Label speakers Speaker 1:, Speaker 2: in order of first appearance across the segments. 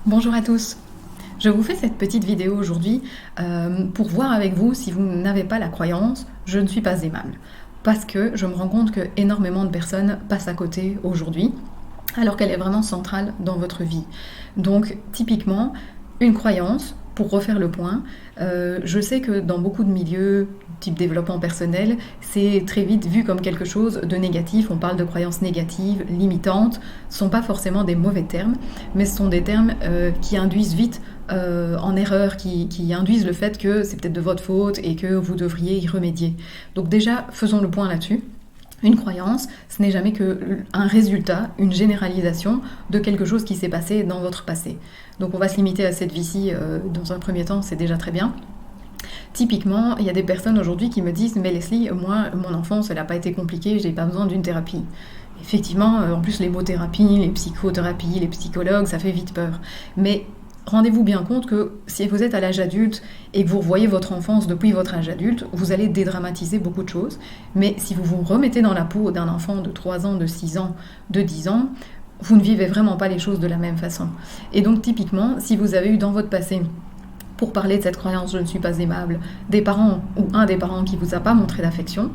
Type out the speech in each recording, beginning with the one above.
Speaker 1: Bonjour à tous. Je vous fais cette petite vidéo aujourd'hui pour voir avec vous si vous n'avez pas la croyance «je ne suis pas aimable». Parce que je me rends compte que énormément de personnes passent à côté aujourd'hui, alors qu'elle est vraiment centrale dans votre vie. Donc typiquement, une croyance, pour refaire le point, je sais que dans beaucoup de milieux, type développement personnel, c'est très vite vu comme quelque chose de négatif. On parle de croyances négatives, limitantes. Ce ne sont pas forcément des mauvais termes, mais ce sont des termes qui induisent vite en erreur, qui induisent le fait que c'est peut-être de votre faute et que vous devriez y remédier. Donc déjà, faisons le point là-dessus. Une croyance, ce n'est jamais qu'un résultat, une généralisation de quelque chose qui s'est passé dans votre passé. Donc on va se limiter à cette vie-ci dans un premier temps, c'est déjà très bien. Typiquement, il y a des personnes aujourd'hui qui me disent « Mais Leslie, moi, mon enfance, elle n'a pas été compliquée, j'ai pas besoin d'une thérapie. » Effectivement, en plus les mots thérapie, les psychothérapies, les psychologues, ça fait vite peur. Mais rendez-vous bien compte que si vous êtes à l'âge adulte et que vous revoyez votre enfance depuis votre âge adulte, vous allez dédramatiser beaucoup de choses. Mais si vous vous remettez dans la peau d'un enfant de 3 ans, de 6 ans, de 10 ans, vous ne vivez vraiment pas les choses de la même façon. Et donc typiquement, si vous avez eu dans votre passé, pour parler de cette croyance « je ne suis pas aimable », des parents ou un des parents qui ne vous a pas montré d'affection,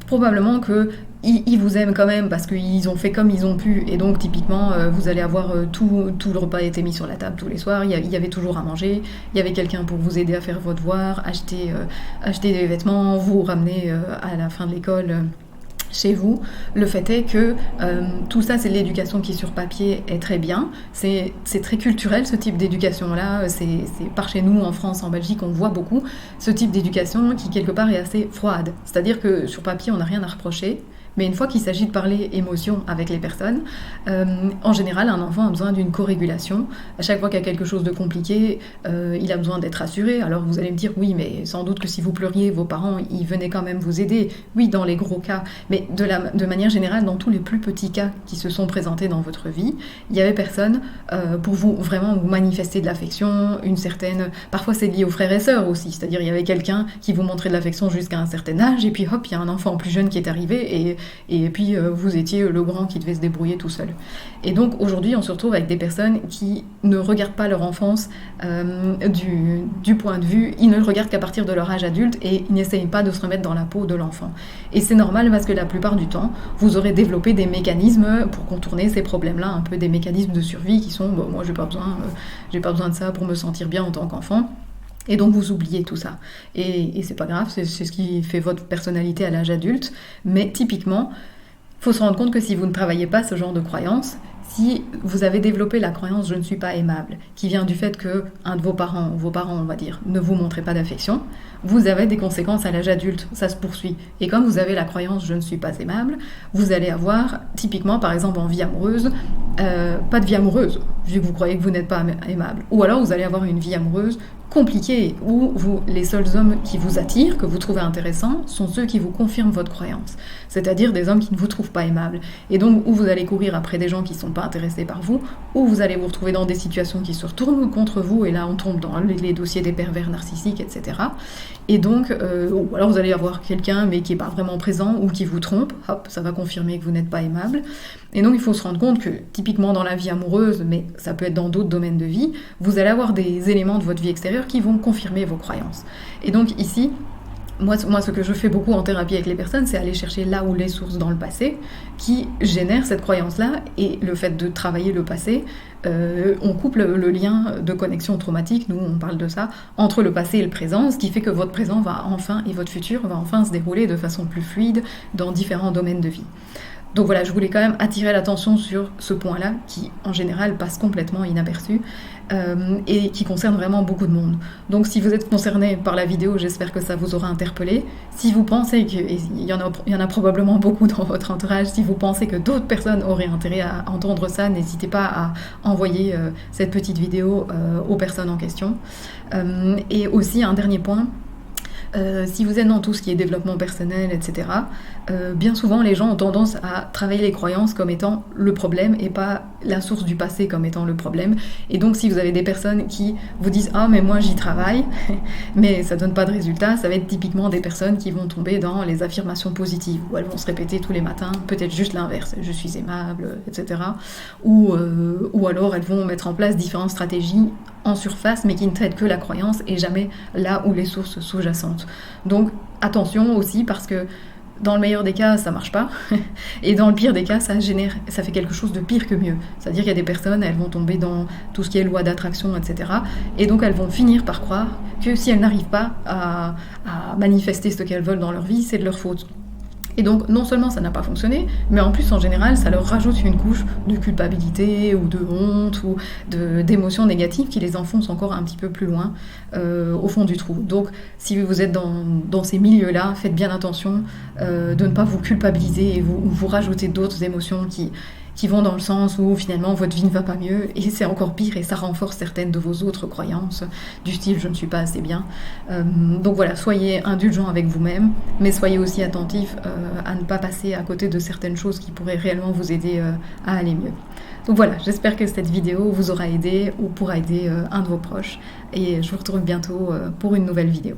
Speaker 1: probablement qu'ils vous aiment quand même parce qu'ils ont fait comme ils ont pu, et donc typiquement vous allez avoir tout le repas été mis sur la table tous les soirs, il y avait toujours à manger, il y avait quelqu'un pour vous aider à faire votre devoir, acheter des vêtements, vous ramener à la fin de l'école chez vous. Le fait est que tout ça, c'est de l'éducation qui sur papier est très bien, c'est très culturel ce type d'éducation-là, c'est par chez nous en France, en Belgique, on voit beaucoup ce type d'éducation qui quelque part est assez froide, c'est-à-dire que sur papier on n'a rien à reprocher, mais une fois qu'il s'agit de parler émotion avec les personnes, en général, un enfant a besoin d'une co-régulation. À chaque fois qu'il y a quelque chose de compliqué, il a besoin d'être rassuré. Alors vous allez me dire, oui, mais sans doute que si vous pleuriez, vos parents, ils venaient quand même vous aider. Oui, dans les gros cas. Mais de manière générale, dans tous les plus petits cas qui se sont présentés dans votre vie, il y avait personne pour vous vraiment vous manifester de l'affection, une certaine... Parfois, c'est lié aux frères et sœurs aussi. C'est-à-dire, il y avait quelqu'un qui vous montrait de l'affection jusqu'à un certain âge, et puis hop, il y a un enfant plus jeune qui est arrivé, et puis vous étiez le grand qui devait se débrouiller tout seul. Et donc aujourd'hui on se retrouve avec des personnes qui ne regardent pas leur enfance du point de vue, ils ne le regardent qu'à partir de leur âge adulte et ils n'essayent pas de se remettre dans la peau de l'enfant. Et c'est normal parce que la plupart du temps vous aurez développé des mécanismes pour contourner ces problèmes-là, un peu des mécanismes de survie qui sont bon, moi j'ai pas besoin de ça pour me sentir bien en tant qu'enfant. Et donc vous oubliez tout ça. Et c'est pas grave, c'est ce qui fait votre personnalité à l'âge adulte. Mais typiquement, il faut se rendre compte que si vous ne travaillez pas ce genre de croyance, si vous avez développé la croyance « je ne suis pas aimable », qui vient du fait que un de vos parents on va dire, ne vous montrez pas d'affection, vous avez des conséquences à l'âge adulte, ça se poursuit. Et comme vous avez la croyance « je ne suis pas aimable », vous allez avoir, typiquement par exemple en vie amoureuse, pas de vie amoureuse, vu que vous croyez que vous n'êtes pas aimable. Ou alors vous allez avoir une vie amoureuse compliquée, où les seuls hommes qui vous attirent, que vous trouvez intéressants, sont ceux qui vous confirment votre croyance. C'est-à-dire des hommes qui ne vous trouvent pas aimable. Et donc, où vous allez courir après des gens qui ne sont pas intéressés par vous, ou vous allez vous retrouver dans des situations qui se retournent contre vous, et là on tombe dans les dossiers des pervers narcissiques, etc. Et donc, ou alors vous allez avoir quelqu'un, mais qui n'est pas vraiment présent, ou qui vous trompe, hop, ça va confirmer que vous n'êtes pas aimable. Et donc il faut se rendre compte que, typiquement dans la vie amoureuse, mais ça peut être dans d'autres domaines de vie, vous allez avoir des éléments de votre vie extérieure qui vont confirmer vos croyances. Et donc ici, moi, ce que je fais beaucoup en thérapie avec les personnes, c'est aller chercher là où les sources dans le passé qui génèrent cette croyance-là, et le fait de travailler le passé, on coupe le lien de connexion traumatique, nous on parle de ça, entre le passé et le présent, ce qui fait que votre présent va enfin, et votre futur va enfin se dérouler de façon plus fluide dans différents domaines de vie. Donc voilà, je voulais quand même attirer l'attention sur ce point-là, qui en général passe complètement inaperçu, et qui concerne vraiment beaucoup de monde. Donc si vous êtes concerné par la vidéo, j'espère que ça vous aura interpellé. Si vous pensez que, et il y en a probablement beaucoup dans votre entourage, si vous pensez que d'autres personnes auraient intérêt à entendre ça, n'hésitez pas à envoyer cette petite vidéo aux personnes en question. Et aussi un dernier point, Si vous êtes dans tout ce qui est développement personnel, etc., bien souvent les gens ont tendance à travailler les croyances comme étant le problème et pas la source du passé comme étant le problème. Et donc si vous avez des personnes qui vous disent « Ah mais moi j'y travaille », mais ça donne pas de résultat, ça va être typiquement des personnes qui vont tomber dans les affirmations positives, où elles vont se répéter tous les matins, peut-être juste l'inverse, « Je suis aimable », etc. Ou alors elles vont mettre en place différentes stratégies en surface, mais qui ne traitent que la croyance et jamais là où les sources sous-jacentes. Donc attention aussi, parce que dans le meilleur des cas, ça marche pas, et dans le pire des cas, ça fait quelque chose de pire que mieux. C'est-à-dire qu'il y a des personnes, elles vont tomber dans tout ce qui est loi d'attraction, etc. Et donc elles vont finir par croire que si elles n'arrivent pas à manifester ce qu'elles veulent dans leur vie, c'est de leur faute. Et donc, non seulement ça n'a pas fonctionné, mais en plus, en général, ça leur rajoute une couche de culpabilité ou de honte ou d'émotions négatives qui les enfoncent encore un petit peu plus loin au fond du trou. Donc, si vous êtes dans ces milieux-là, faites bien attention de ne pas vous culpabiliser et vous rajouter d'autres émotions qui vont dans le sens où finalement votre vie ne va pas mieux et c'est encore pire et ça renforce certaines de vos autres croyances du style je ne suis pas assez bien. Donc voilà, soyez indulgents avec vous-même, mais soyez aussi attentifs à ne pas passer à côté de certaines choses qui pourraient réellement vous aider à aller mieux. Donc voilà, j'espère que cette vidéo vous aura aidé ou pourra aider un de vos proches et je vous retrouve bientôt pour une nouvelle vidéo.